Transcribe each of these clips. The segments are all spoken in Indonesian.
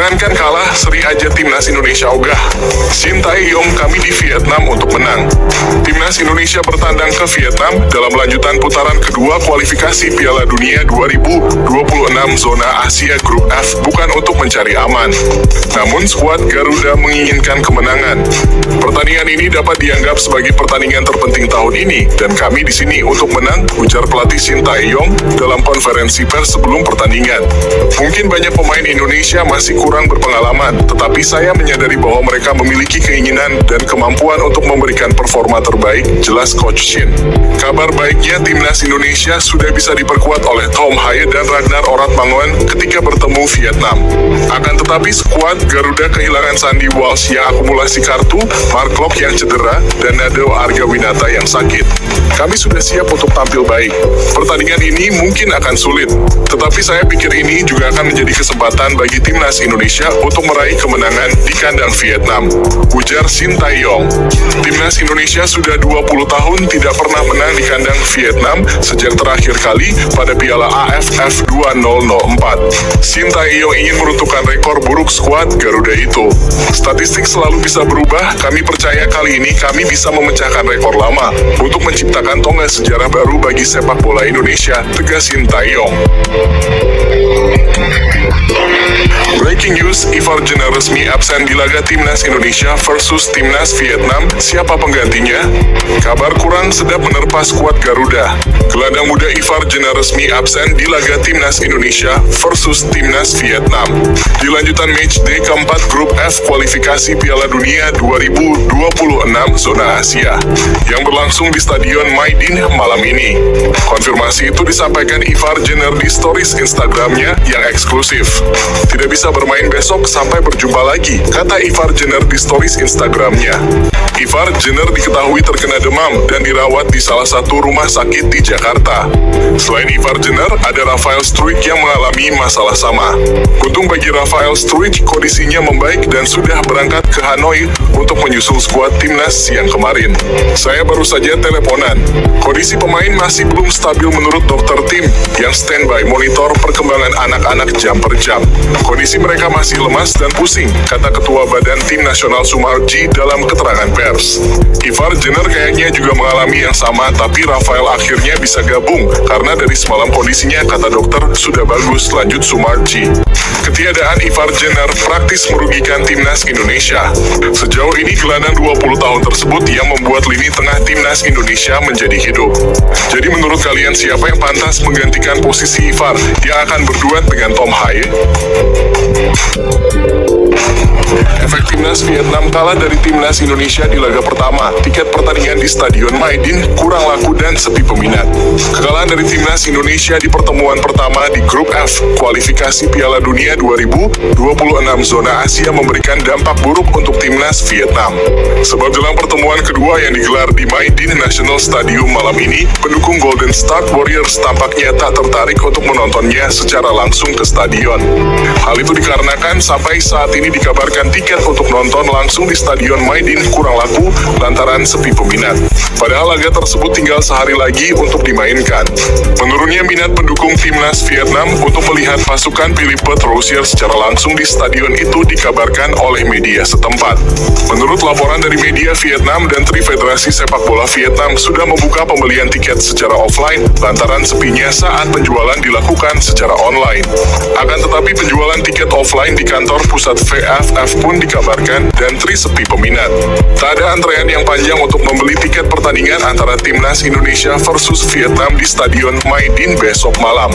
Jangankan kalah, seri aja timnas Indonesia ogah. Shin Tae-yong kami di Vietnam untuk menang. Timnas Indonesia bertandang ke Vietnam dalam lanjutan putaran kedua kualifikasi Piala Dunia 2026 zona Asia Grup F bukan untuk mencari aman. Namun skuad Garuda menginginkan kemenangan. Pertandingan ini dapat dianggap sebagai pertandingan terpenting tahun ini dan kami di sini untuk menang, ujar pelatih Shin Tae-yong dalam konferensi pers sebelum pertandingan. Mungkin banyak pemain Indonesia masih kurang berpengalaman, tetapi saya menyadari bahwa mereka memiliki keinginan dan kemampuan untuk memberikan performa terbaik, jelas Coach Shin. Kabar baiknya timnas Indonesia sudah bisa diperkuat oleh Tom Haye dan Ragnar Oratmangun ketika bertemu Vietnam. Akan tetapi skuad Garuda kehilangan Sandy Walsh yang akumulasi kartu, Mark Klok yang cedera, dan Nadeo Argawinata yang sakit. Kami sudah siap untuk tampil baik. Pertandingan ini mungkin akan sulit, tetapi saya pikir ini juga akan menjadi kesempatan bagi timnas Indonesia untuk meraih kemenangan di kandang Vietnam, ujar Shin Tae-yong. Timnas Indonesia sudah 20 tahun tidak pernah menang di kandang Vietnam sejak terakhir kali pada Piala AFF 2004. Shin Tae-yong ingin meruntuhkan rekor buruk skuad Garuda itu. Statistik selalu bisa berubah, kami percaya kali ini kami bisa memecahkan rekor lama untuk menciptakan tonggak sejarah baru bagi sepak bola Indonesia, tegas Shin Tae-yong. Breaking news, Ivar Jenner resmi absen di laga Timnas Indonesia versus Timnas Vietnam. Siapa penggantinya? Kabar kurang sedap menerpa skuad Garuda. Gelandang muda Ivar Jenner resmi absen di laga Timnas Indonesia versus Timnas Vietnam. Di lanjutan matchday keempat Grup F kualifikasi Piala Dunia 2026 zona Asia yang berlangsung di Stadion Maidin malam ini. Konfirmasi itu disampaikan Ivar Jenner di stories Instagramnya yang eksklusif. Tidak bisa bermain besok sampai berjumpa lagi, kata Ivar Jenner di stories Instagramnya. Ivar Jenner diketahui terkena demam dan dirawat di salah satu rumah sakit di Jakarta. Selain Ivar Jenner, ada Rafael Struijk yang mengalami masalah sama. Untung bagi Rafael Struijk, kondisinya membaik dan sudah berangkat ke Hanoi untuk menyusul skuad timnas siang kemarin. Saya baru saja teleponan. Kondisi pemain masih belum stabil menurut dokter tim yang standby monitor perkembangan anak-anak jam per jam. Kondisi mereka masih lemas dan pusing, kata Ketua Badan Tim Nasional Sumarji dalam keterangan pers. Ivar Jenner kayaknya juga mengalami yang sama, tapi Rafael akhirnya bisa gabung karena dari semalam kondisinya, kata dokter, sudah bagus, lanjut Sumarji. Ketiadaan Ivar Jenner praktis merugikan timnas Indonesia. Sejauh ini gelandang 20 tahun tersebut yang membuat lini tengah timnas Indonesia menjadi hidup. Jadi menurut kalian siapa yang pantas menggantikan posisi Ivar yang akan berduet dengan Tom Haye? Efek timnas Vietnam kalah dari timnas Indonesia di laga pertama. Tiket pertandingan di Stadion Maidin kurang laku dan sepi peminat. Kekalahan dari timnas Indonesia di pertemuan pertama di Grup F kualifikasi Piala Dunia 2026 zona Asia memberikan dampak buruk untuk timnas Vietnam. Sebab dalam pertemuan kedua yang digelar di Maidin National Stadium malam ini, pendukung Golden State Warriors tampaknya tak tertarik untuk menontonnya secara langsung ke stadion. Hal itu dikarenakan sampai saat ini dikabarkan tiket untuk nonton langsung di Stadion Maidin kurang laku lantaran sepi peminat. Padahal laga tersebut tinggal sehari lagi untuk dimainkan. Menurunnya minat pendukung timnas Vietnam untuk melihat pasukan Philippe Troussier secara langsung di stadion itu dikabarkan oleh media setempat. Menurut laporan dari media Vietnam dan Tri Federasi Sepak Bola Vietnam sudah membuka pembelian tiket secara offline lantaran sepinya saat penjualan dilakukan secara online. Akan tetapi penjualan tiket offline di kantor pusat VFF pun dikabarkan dan Tri sepi peminat. Tak ada antrean yang panjang untuk membeli tiket pertandingan antara timnas Indonesia versus Vietnam di Stadion Maidin besok malam.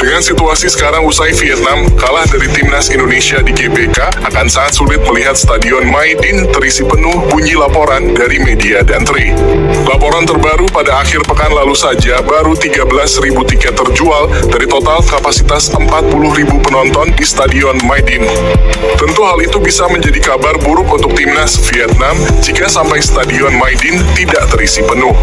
Dengan situasi sekarang usai Vietnam kalah dari timnas Indonesia di GBK, akan sangat sulit melihat Stadion Maidin terisi penuh, bunyi laporan dari media dan Tri. Laporan terbaru pada akhir pekan lalu saja baru 13.000 tiket terjual dari total kapasitas 40.000 penonton di Stadion Maidin. Tentu hal itu bisa menjadi kabar buruk untuk timnas Vietnam jika sampai Stadion Maidin tidak terisi penuh.